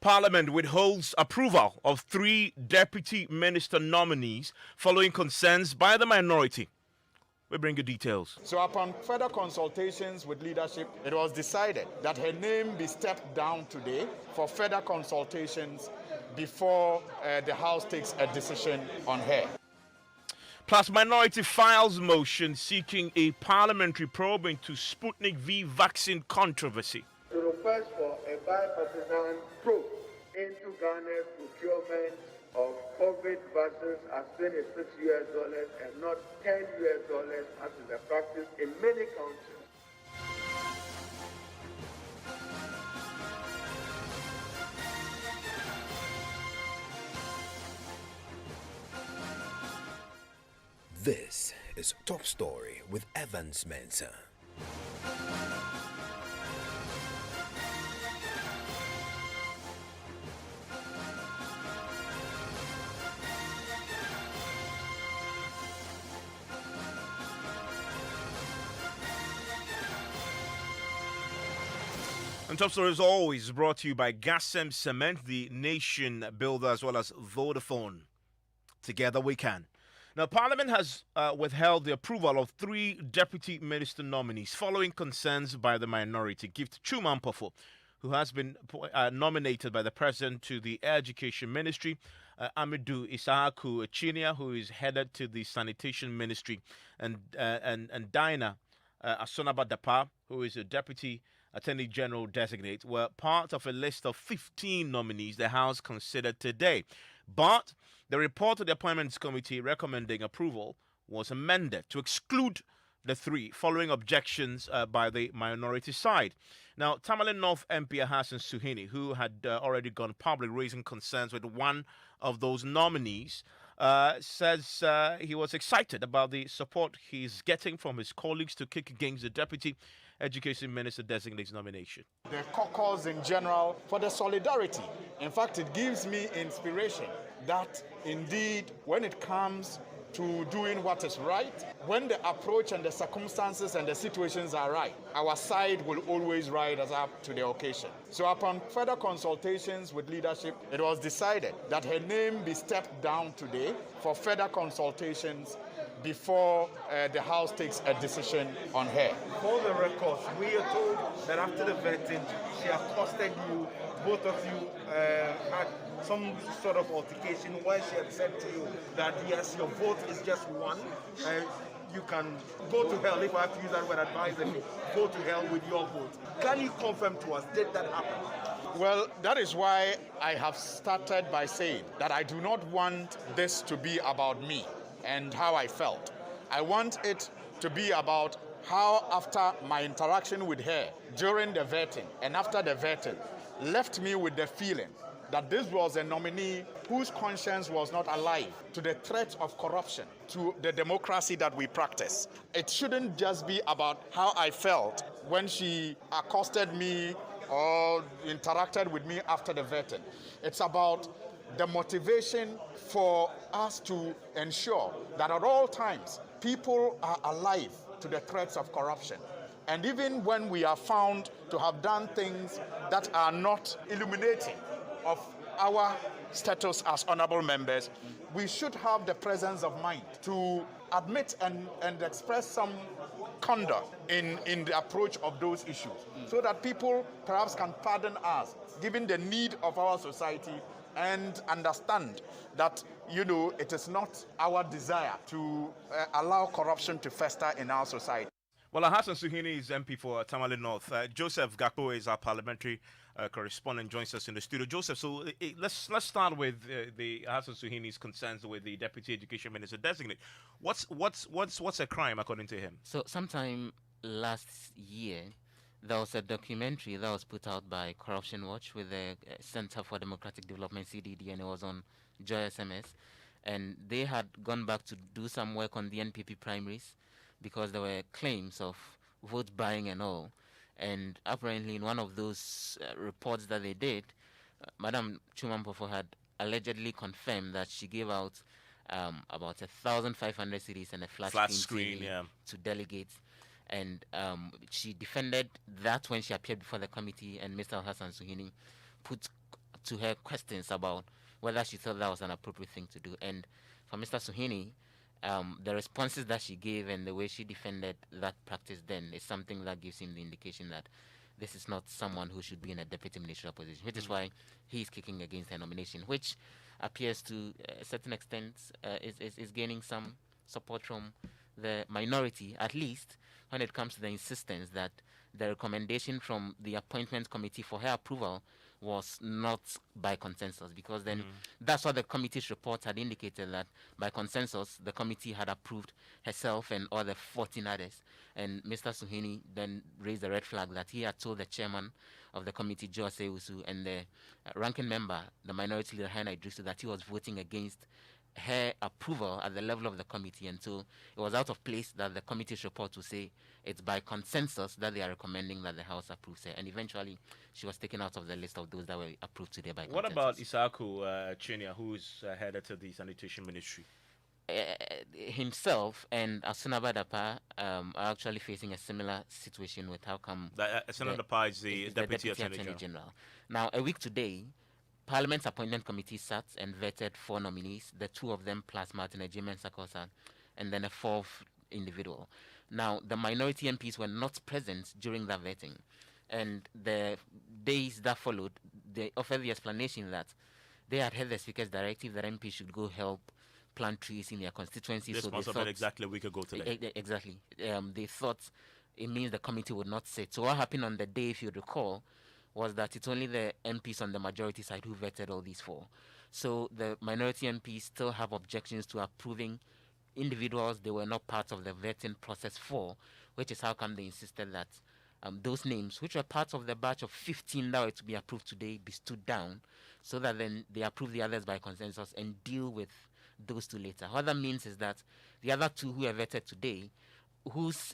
Parliament withholds approval of 3 deputy minister nominees following concerns by the minority. We bring you details. So upon further consultations with leadership, it was decided that her name be stepped down today for further consultations before the House takes a decision on her. Plus, minority files motion seeking a parliamentary probe into Sputnik V vaccine controversy. To request for a bipartisan probe into Ghana's procurement of COVID vaccines as $26 and not $10 as is the practice in many countries. This is Top Story with Evans Mensah. And Top Story is always brought to you by Gasem Cement, the nation builder, as well as Vodafone. Together we can. Now, Parliament has withheld the approval of 3 deputy minister nominees following concerns by the minority. Gift Chumampofo, who has been nominated by the President to the Education Ministry, Amidu Isahaku Chinia, who is headed to the Sanitation Ministry, and Dinah Asonaba Dapa, who is a Deputy Attorney General designate, were part of a list of 15 nominees the House considered today. But the report of the Appointments Committee recommending approval was amended to exclude the 3 following objections by the minority side. Now, Tamale North MP Hassan Suhini, who had already gone public raising concerns with one of those nominees, says he was excited about the support he's getting from his colleagues to kick against the Deputy Education Minister designate's nomination. The caucus in general for the solidarity. In fact, it gives me inspiration that indeed when it comes to doing what is right, when the approach and the circumstances and the situations are right, our side will always rise us up to the occasion. So upon further consultations with leadership, it was decided that her name be stepped down today for further consultations before the House takes a decision on her. For the records, we are told that after the vetting, she accosted you, both of you had some sort of altercation where she had said to you that yes, your vote is just one. You can go to hell, if I have to use that word advisedly, go to hell with your vote. Can you confirm to us, did that happen? Well, that is why I have started by saying that I do not want this to be about me and how I felt. I want it to be about how, after my interaction with her during the vetting and after the vetting, left me with the feeling that this was a nominee whose conscience was not alive to the threat of corruption, to the democracy that we practice. It shouldn't just be about how I felt when she accosted me or interacted with me after the vetting. It's about the motivation for us to ensure that at all times people are alive to the threats of corruption. And even when we are found to have done things that are not illuminating of our status as honorable members, we should have the presence of mind to admit and express some conduct in the approach of those issues, so that people perhaps can pardon us, given the need of our society, and understand that, it is not our desire to allow corruption to fester in our society. Well, Hassan Suhini is MP for Tamale North. Joseph Gakpo is our parliamentary correspondent, joins us in the studio. Joseph, so let's start with the Hassan Suhini's concerns with the Deputy Education Minister designate. What's a crime according to him? So sometime last year, there was a documentary that was put out by Corruption Watch with the Center for Democratic Development (CDD), and it was on Joy SMS, and they had gone back to do some work on the NPP primaries, because there were claims of vote buying and all. And apparently in one of those reports that they did, Madam Chumampofo had allegedly confirmed that she gave out about 1,500 CDs and a flat screen to delegates. And she defended that when she appeared before the committee, and Mr. Hassan Suhini put to her questions about whether she thought that was an appropriate thing to do. And for Mr. Suhini, the responses that she gave and the way she defended that practice then is something that gives him the indication that this is not someone who should be in a deputy ministerial position, which is why he's kicking against her nomination, which appears to a certain extent is gaining some support from the minority, at least when it comes to the insistence that the recommendation from the appointment committee for her approval was not by consensus, because then that's what the committee's report had indicated, that by consensus the committee had approved herself and other 14 others. And Mr. Suhini then raised a red flag that he had told the chairman of the committee, Joe Seusu, and the ranking member, the minority leader, Haina Idrisu, that he was voting against her approval at the level of the committee. And so it was out of place that the committee's report would say it's by consensus that they are recommending that the House approves her. And eventually she was taken out of the list of those that were approved today by consensus. What about Isaku Chinia, who is headed to the sanitation ministry? Himself and Asunaba Dapa are actually facing a similar situation with how come Asunaba Dapa is the Deputy Attorney General. Now, a week today, Parliament's appointment committee sat and vetted 4 nominees, the 2 of them plus Martin Evans Mensah, and then a 4th individual. Now, the minority MPs were not present during that vetting, and the days that followed, they offered the explanation that they had heard the Speaker's directive that MPs should go help plant trees in their constituencies. This must have been exactly a week ago today. Exactly. They thought it means the committee would not sit. So what happened on the day, if you recall, was that it's only the MPs on the majority side who vetted all these 4. So the minority MPs still have objections to approving individuals they were not part of the vetting process for, which is how come they insisted that those names, which were part of the batch of 15 that were to be approved today, be stood down, so that then they approve the others by consensus and deal with those 2 later. What that means is that the other 2 who are vetted today,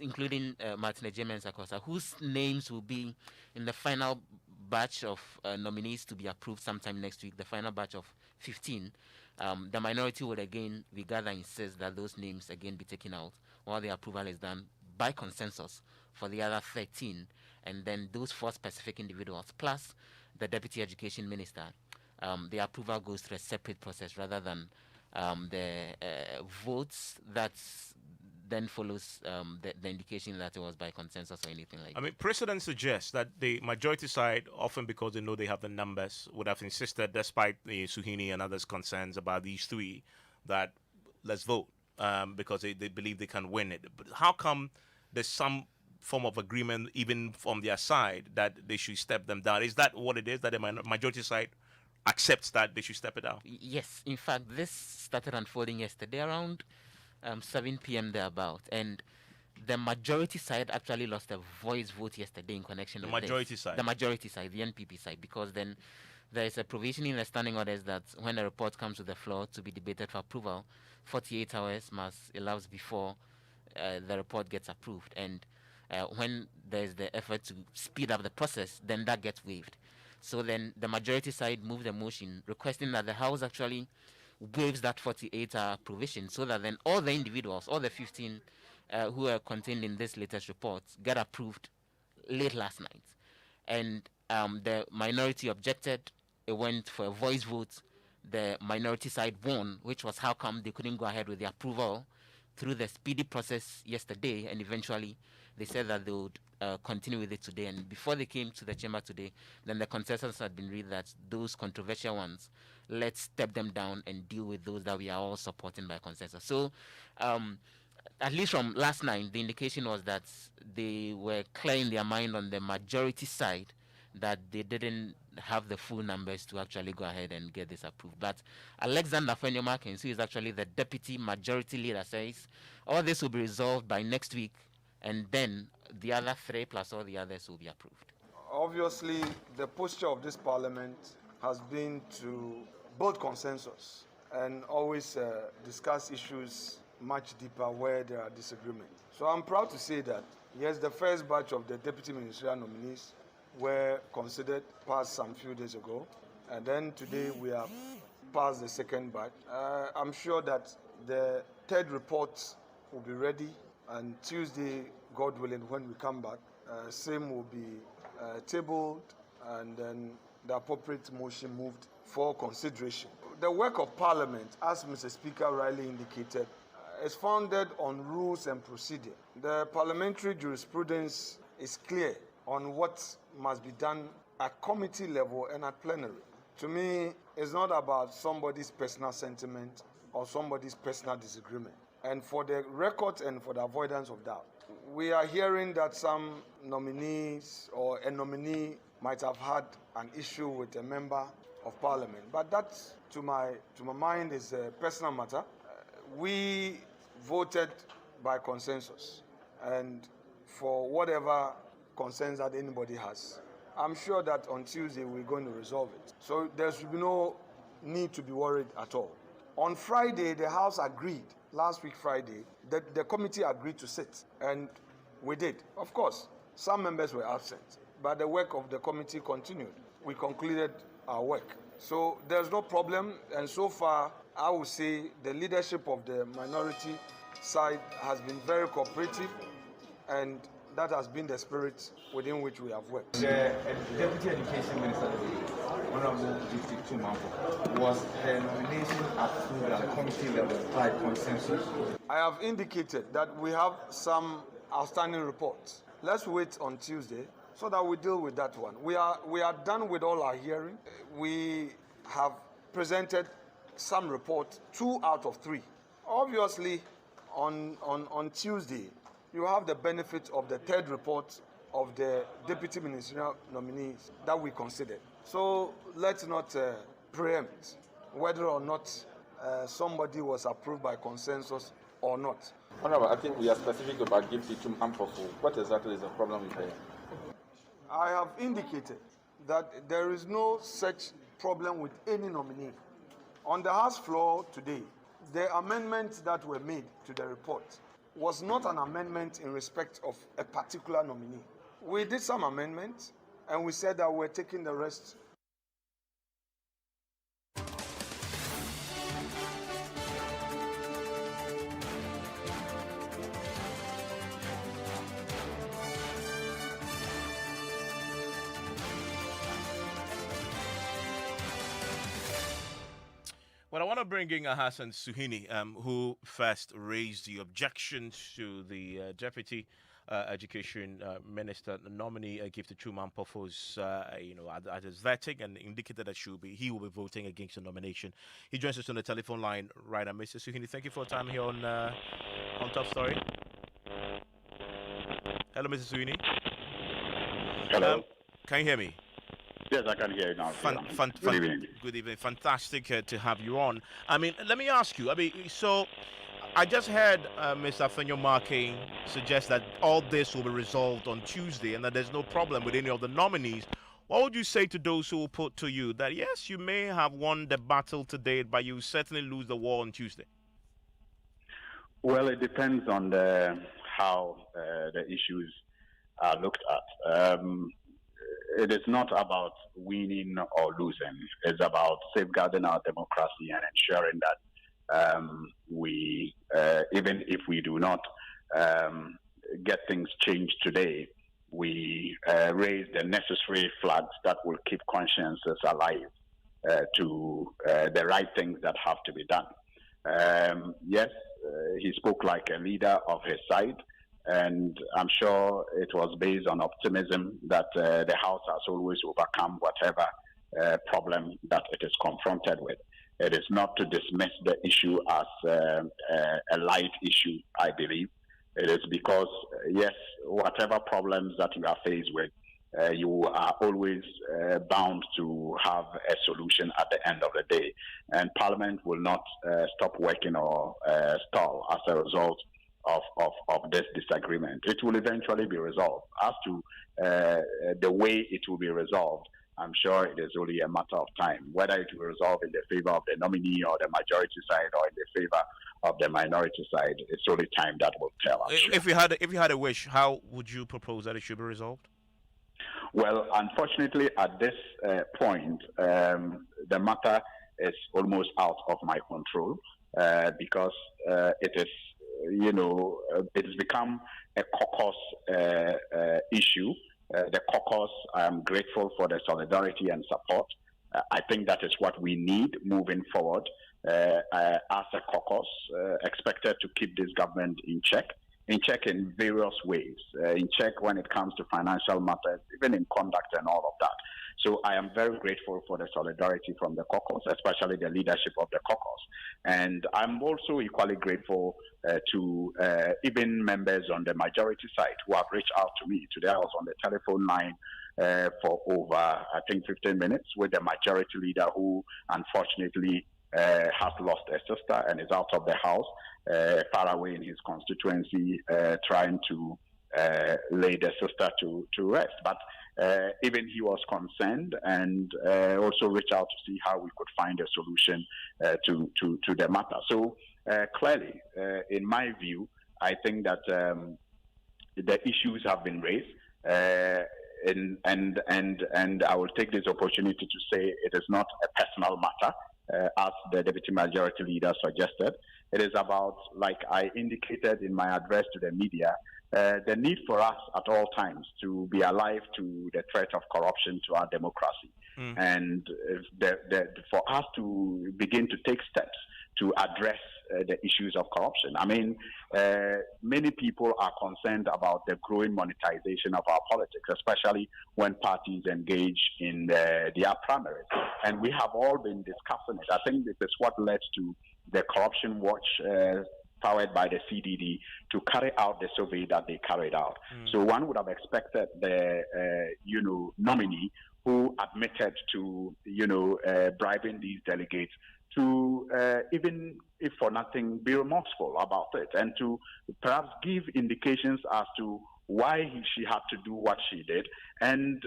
including Martin Evans Mensah, whose names will be in the final batch of nominees to be approved sometime next week, the final batch of 15, the minority would again insist that those names again be taken out while the approval is done by consensus for the other 13, and then those 4 specific individuals plus the Deputy Education Minister, the approval goes through a separate process rather than the votes that then follows the indication that it was by consensus or anything like that. I mean, precedent suggests that the majority side, often because they know they have the numbers, would have insisted, despite the Suhini and others' concerns about these 3, that let's vote because they believe they can win it. But how come there's some form of agreement, even from their side, that they should step them down? Is that what it is, that the majority side accepts that they should step it down? Yes. In fact, this started unfolding yesterday around 7 p.m. thereabout, and the majority side actually lost a voice vote yesterday in connection with the majority side, the NPP side, because then there is a provision in the standing orders that when a report comes to the floor to be debated for approval, 48 hours must elapse before the report gets approved, and when there's the effort to speed up the process, then that gets waived. So then the majority side moved a motion requesting that the House actually waives that 48-hour provision, so that then all the individuals, all the 15 who are contained in this latest report, get approved late last night. And the minority objected. It went for a voice vote. The minority side won, which was how come they couldn't go ahead with the approval through the speedy process yesterday, and eventually they said that they would continue with it today. And before they came to the chamber today, then the consensus had been read that those controversial ones, let's step them down and deal with those that we are all supporting by consensus. So at least from last night, the indication was that they were clear in their mind on the majority side that they didn't have the full numbers to actually go ahead and get this approved. But Alexander Fenyomarkins, who is actually the deputy majority leader, says all this will be resolved by next week, and then the other 3 plus all the others will be approved. Obviously, the posture of this parliament has been to build consensus and always discuss issues much deeper where there are disagreements. So I'm proud to say that, yes, the first batch of the deputy ministerial nominees were considered, passed some few days ago, and then today we have passed the second batch. I'm sure that the 3rd report will be ready, and Tuesday, God willing, when we come back, same will be tabled, and then the appropriate motion moved for consideration. The work of Parliament, as Mr. Speaker rightly indicated, is founded on rules and procedure. The parliamentary jurisprudence is clear on what must be done at committee level and at plenary. To me, it's not about somebody's personal sentiment or somebody's personal disagreement. And for the record and for the avoidance of doubt, we are hearing that some nominees or a nominee might have had an issue with a member of Parliament. But that, to my mind, is a personal matter. We voted by consensus, and for whatever concerns that anybody has, I'm sure that on Tuesday we're going to resolve it. So there should be no need to be worried at all. On Friday, the House agreed, last week Friday, that the committee agreed to sit, and we did. Of course, some members were absent, but the work of the committee continued. We concluded our work. So there's no problem, and so far, I would say the leadership of the minority side has been very cooperative, and that has been the spirit within which we have worked. The Deputy Education Minister, Honorable Deputy Tumampo, was the nomination approved at the committee level by consensus? I have indicated that we have some outstanding reports. Let's wait on Tuesday so that we deal with that one. We are done with all our hearing. We have presented some report, 2 out of 3. Obviously, on Tuesday, you have the benefit of the 3rd report of the deputy ministerial nominees that we considered. So let's not preempt whether or not somebody was approved by consensus or not. However, I think we are specific about Gifty Tumampo. What exactly is the problem with her? I have indicated that there is no such problem with any nominee. On the House floor today, the amendments that were made to the report was not an amendment in respect of a particular nominee. We did some amendments, and we said that we're taking the rest. Well, I want to bring in Hassan Suhini, who first raised the objections to the Deputy Education Minister nominee Gifty Tumampofo's, at his vetting, and indicated that he will be voting against the nomination. He joins us on the telephone line right now. Mr. Suhini, thank you for your time here on Top Story. Hello, Mr. Suhini. Hello. Can you hear me? Yes, I can hear you now. Good evening. Good evening. Fantastic to have you on. I mean, let me ask you. So I just heard Mr. Afenyo Marking suggest that all this will be resolved on Tuesday and that there's no problem with any of the nominees. What would you say to those who will put to you that, yes, you may have won the battle today, but you certainly lose the war on Tuesday? Well, it depends on how the issues are looked at. It is not about winning or losing. It's about safeguarding our democracy and ensuring that we, even if we do not get things changed today, we raise the necessary flags that will keep consciences alive to the right things that have to be done. Yes, he spoke like a leader of his side. And I'm sure it was based on optimism that the House has always overcome whatever problem that it is confronted with. It is not to dismiss the issue as a light issue, I believe. It is because, yes, whatever problems that you are faced with, you are always bound to have a solution at the end of the day. And Parliament will not stop working or stall as a result of this disagreement. It will eventually be resolved. As to the way it will be resolved, I'm sure it is only a matter of time. Whether it will resolve in the favor of the nominee or the majority side or in the favor of the minority side, it's only time that will tell us. If you had a wish, how would you propose that it should be resolved? Well, unfortunately, at this point, the matter is almost out of my control because it is, it's become a caucus issue the caucus. I am grateful for the solidarity and support. I think that is what we need moving forward as a caucus, expected to keep this government in check in various ways, in check when it comes to financial matters, even in conduct and all of that. So I am very grateful for the solidarity from the caucus, especially the leadership of the caucus. And I'm also equally grateful to even members on the majority side who have reached out to me. Today I was on the telephone line for over, I think, 15 minutes with the majority leader who unfortunately has lost a sister and is out of the house, far away in his constituency, trying to lay the sister to rest. But even he was concerned and also reached out to see how we could find a solution to the matter. So clearly, in my view, I think that the issues have been raised. And I will take this opportunity to say it is not a personal matter, as the Deputy Majority Leader suggested. It is about, like I indicated in my address to the media, the need for us at all times to be alive to the threat of corruption to our democracy. And for us to begin to take steps to address the issues of corruption. I mean, many people are concerned about the growing monetization of our politics, especially when parties engage in their primaries. And we have all been discussing it. I think this is what led to the Corruption Watch, powered by the CDD, to carry out the survey that they carried out. So one would have expected the, nominee who admitted to, bribing these delegates to, even if for nothing, be remorseful about it and to perhaps give indications as to why she had to do what she did and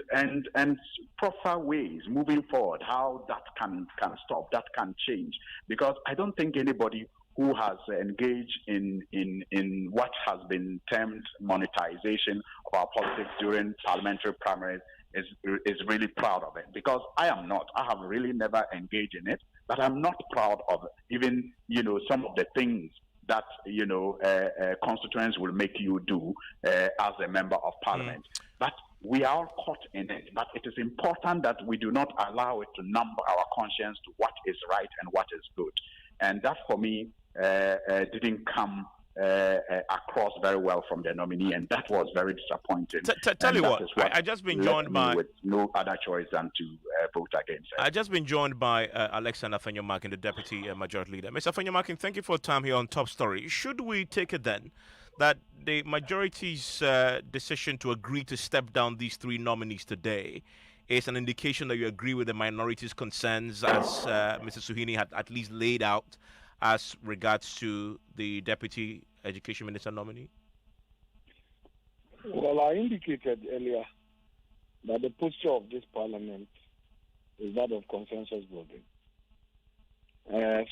proper ways moving forward, how that can stop, that can change. Because I don't think anybody who has engaged in what has been termed monetization of our politics during parliamentary primaries is really proud of it. Because I am not. I have really never engaged in it, but I'm not proud of even, some of the things that, constituents will make you do as a member of parliament. But we are all caught in it. But it is important that we do not allow it to numb our conscience to what is right and what is good. And that, for me, didn't come across very well from the nominee, and that was very disappointing. Tell you what, I just been joined by with no other choice than to vote against it. I just been joined by Alexander Afenyo-Markin, the Deputy Majority Leader. Mr. Afenyo-Markin, thank you for your time here on Top Story. Should we take it then that the majority's decision to agree to step down these three nominees today is an indication that you agree with the minority's concerns, as Mr. Suhuyini had at least laid out, as regards to the Deputy Education Minister nominee? Well, I indicated earlier that the posture of this parliament is that of consensus building.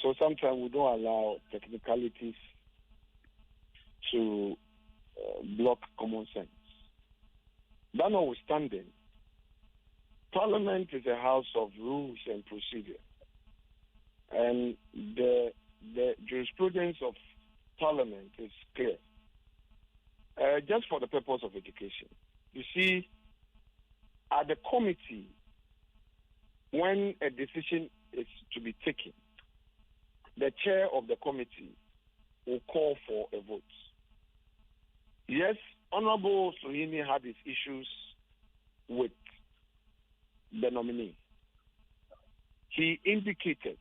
So sometimes we don't allow technicalities to block common sense. That notwithstanding, Parliament is a house of rules and procedure. And the jurisprudence of Parliament is clear. Just for the purpose of education. You see, at the committee, when a decision is to be taken, the chair of the committee will call for a vote. Yes, Honorable Suhuyini had his issues with the nominee. He indicated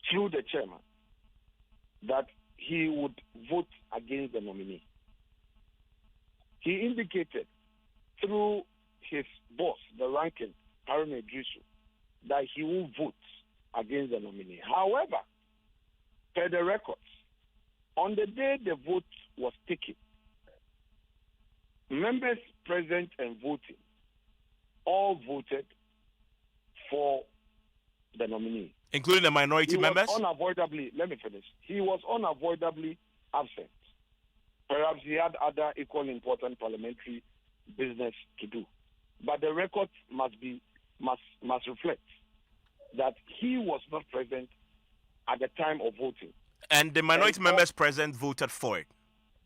through the chairman that he would vote against the nominee. He indicated through his boss, the ranking, Haruna Idrisu, that he will vote against the nominee. However, per the records, on the day the vote was taken, members present and voting all voted for the nominee. Including the minority members? Unavoidably, let me finish. He was unavoidably absent. Perhaps he had other equally important parliamentary business to do. But the record must reflect that he was not present at the time of voting. And the minority members present voted for it?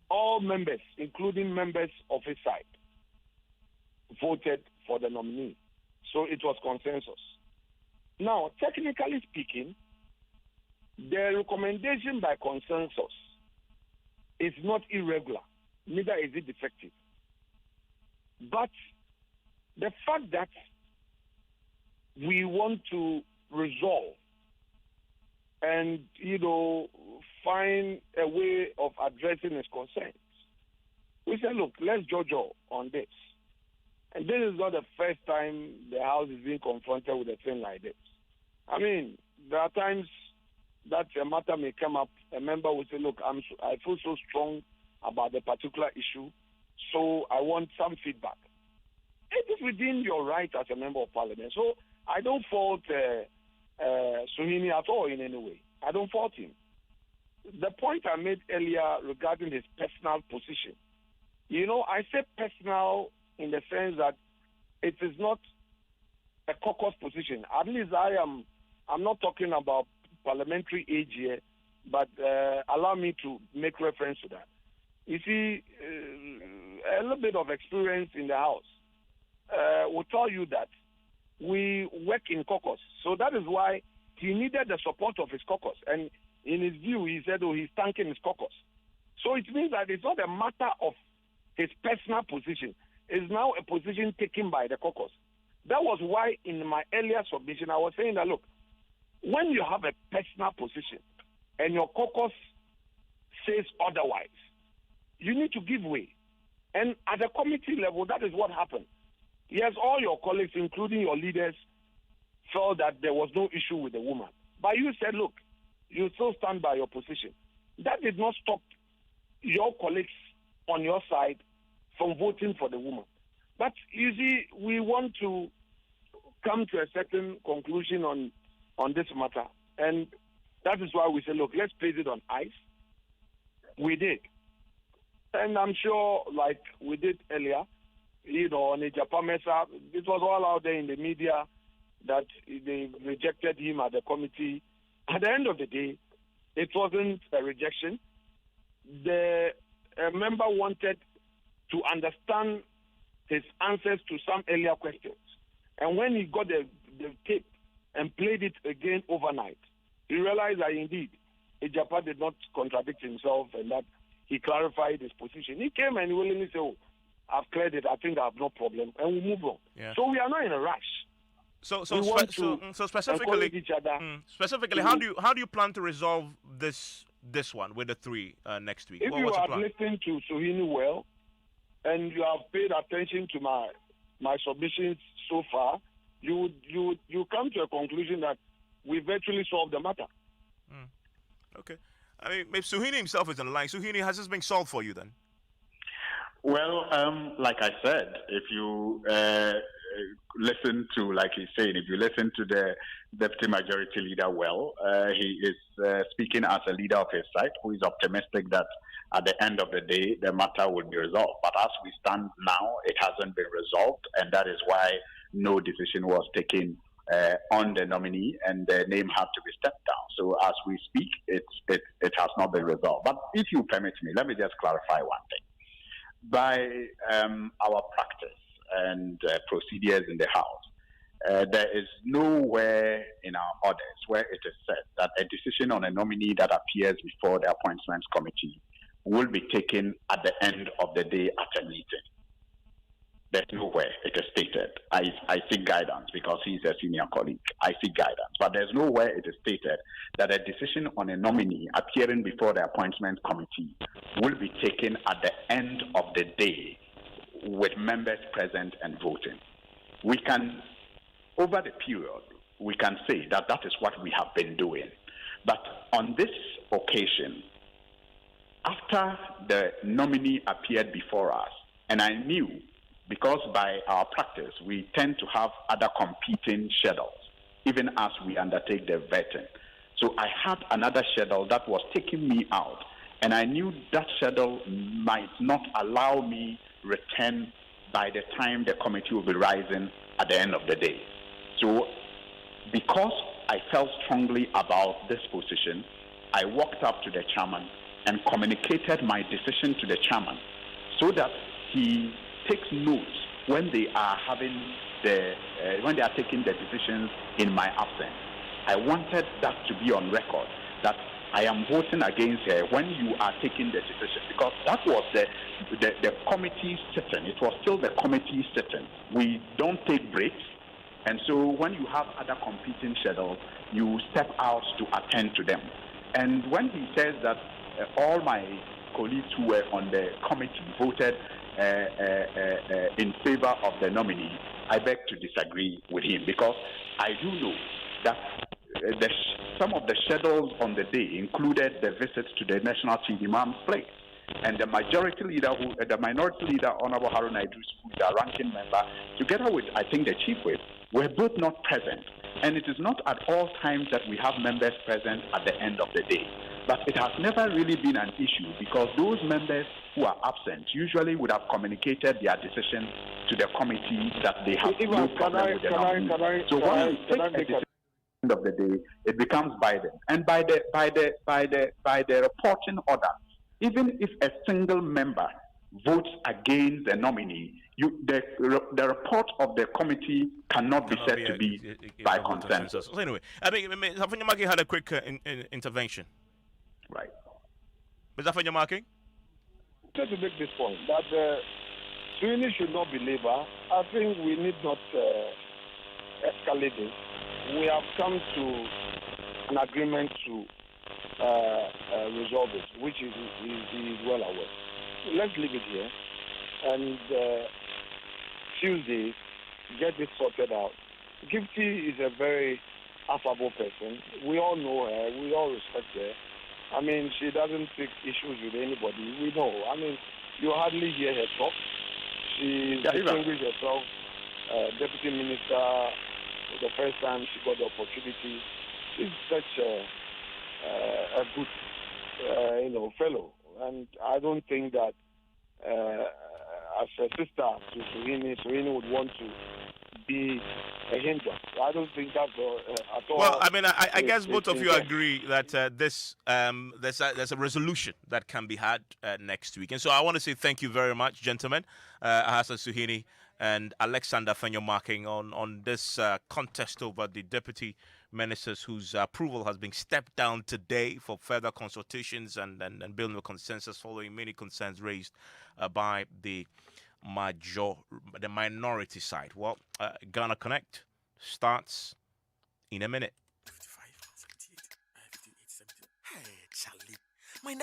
All members, including members of his side, voted for the nominee. So it was consensus. Now, technically speaking, the recommendation by consensus is not irregular, neither is it defective. But the fact that we want to resolve and, find a way of addressing his concerns, we said, look, let's jojo on this. And this is not the first time the House is being confronted with a thing like this. I mean, there are times that a matter may come up, a member will say, look, I feel so strong about the particular issue, so I want some feedback. It is within your right as a member of parliament. So I don't fault Suhuyini at all in any way. I don't fault him. The point I made earlier regarding his personal position, I say personal in the sense that it is not a caucus position. At least I'm not talking about parliamentary age here, but allow me to make reference to that. You see, a little bit of experience in the House will tell you that we work in caucus. So that is why he needed the support of his caucus. And in his view, he said, he's tanking his caucus. So it means that it's not a matter of his personal position. It's now a position taken by the caucus. That was why in my earlier submission, I was saying that, look, when you have a personal position and your caucus says otherwise, you need to give way. And at the committee level, that is what happened. Yes, all your colleagues, including your leaders, felt that there was no issue with the woman. But you said, look, you still stand by your position. That did not stop your colleagues on your side from voting for the woman. But you see, we want to come to a certain conclusion on this matter. And that is why we say, look, let's place it on ice. We did. And I'm sure, like we did earlier, on Evans Mensah, it was all out there in the media that they rejected him at the committee. At the end of the day, it wasn't a rejection. The member wanted to understand his answers to some earlier questions. And when he got the tape and played it again overnight, he realized that indeed, Ejapa did not contradict himself and that he clarified his position. He came and willingly said, I've cleared it, I think I have no problem, and we move on. Yeah. So we are not in a rush. So specifically, each other. Specifically, how do you plan to resolve this one with the three next week? If you have listened to Suhuyini well, and you have paid attention to my submissions so far, you come to a conclusion that we virtually solved the matter. Okay. I mean, maybe Suhuyini himself is on the line. Suhuyini, has this been solved for you then? Well, like I said, if you listen to, like he's saying, if you listen to the deputy majority leader well, he is speaking as a leader of his side who is optimistic that at the end of the day, the matter will be resolved. But as we stand now, it hasn't been resolved, and that is why no decision was taken on the nominee, and the name had to be stepped down. So as we speak, it has not been resolved. But if you permit me, let me just clarify one thing. By our practice and procedures in the House, there is nowhere in our orders where it is said that a decision on a nominee that appears before the Appointments Committee will be taken at the end of the day at a meeting. There's nowhere it is stated. I seek guidance because he's a senior colleague. I seek guidance. But there's nowhere it is stated that a decision on a nominee appearing before the Appointment Committee will be taken at the end of the day with members present and voting. We can, over the period, we can say that that is what we have been doing. But on this occasion, after the nominee appeared before us, and I knew, because by our practice, we tend to have other competing schedules, even as we undertake the vetting. So I had another schedule that was taking me out, and I knew that schedule might not allow me return by the time the committee will be rising at the end of the day. So because I felt strongly about this position, I walked up to the chairman and communicated my decision to the chairman so that he takes notes when they are when they are taking the decisions in my absence. I wanted that to be on record, that I am voting against her when you are taking the decision, because that was the committee sitting. It was still the committee sitting. We don't take breaks, and so when you have other competing schedules, you step out to attend to them. And when he says that all my colleagues who were on the committee voted in favor of the nominee, I beg to disagree with him, because I do know that some of the schedules on the day included the visit to the National Chief Imam's place. And the minority leader, Honorable Haruna Idris, who is our ranking member, together with, I think, the Chief Whip, were both not present. And it is not at all times that we have members present at the end of the day. But it has never really been an issue, because those members who are absent usually would have communicated their decision to the committee that they have no problem with the nominee. So when you take a decision at the end of the day, it becomes binding. And by the reporting order, even if a single member votes against the nominee, the report of the committee cannot be said to be by consensus. So anyway, I mean, Afanyamaki had a quick intervention. Right. Mr. Afanyamaki? Just to make this point, that Sweeney should not be labor. I think we need not escalate this. We have come to an agreement to resolve it, which is well aware. Let's leave it here, and Tuesday, get this sorted out. Gifty is a very affable person. We all know her. We all respect her. I mean, she doesn't take issues with anybody. We know. I mean, you hardly hear her talk. She distinguished herself, deputy minister, the first time she got the opportunity. She's such a good, fellow. And I don't think that as a sister to Suhini would want to be a hindrance. I don't think that at all. Well, I mean, I guess both of you agree that there's a resolution that can be had next week. And so I want to say thank you very much, gentlemen, Hassan Suhini and Alexander Afanyamaki on this contest over the deputy ministers whose approval has been stepped down today for further consultations and building a consensus following many concerns raised by the minority side. Well, Ghana Connect starts in a minute.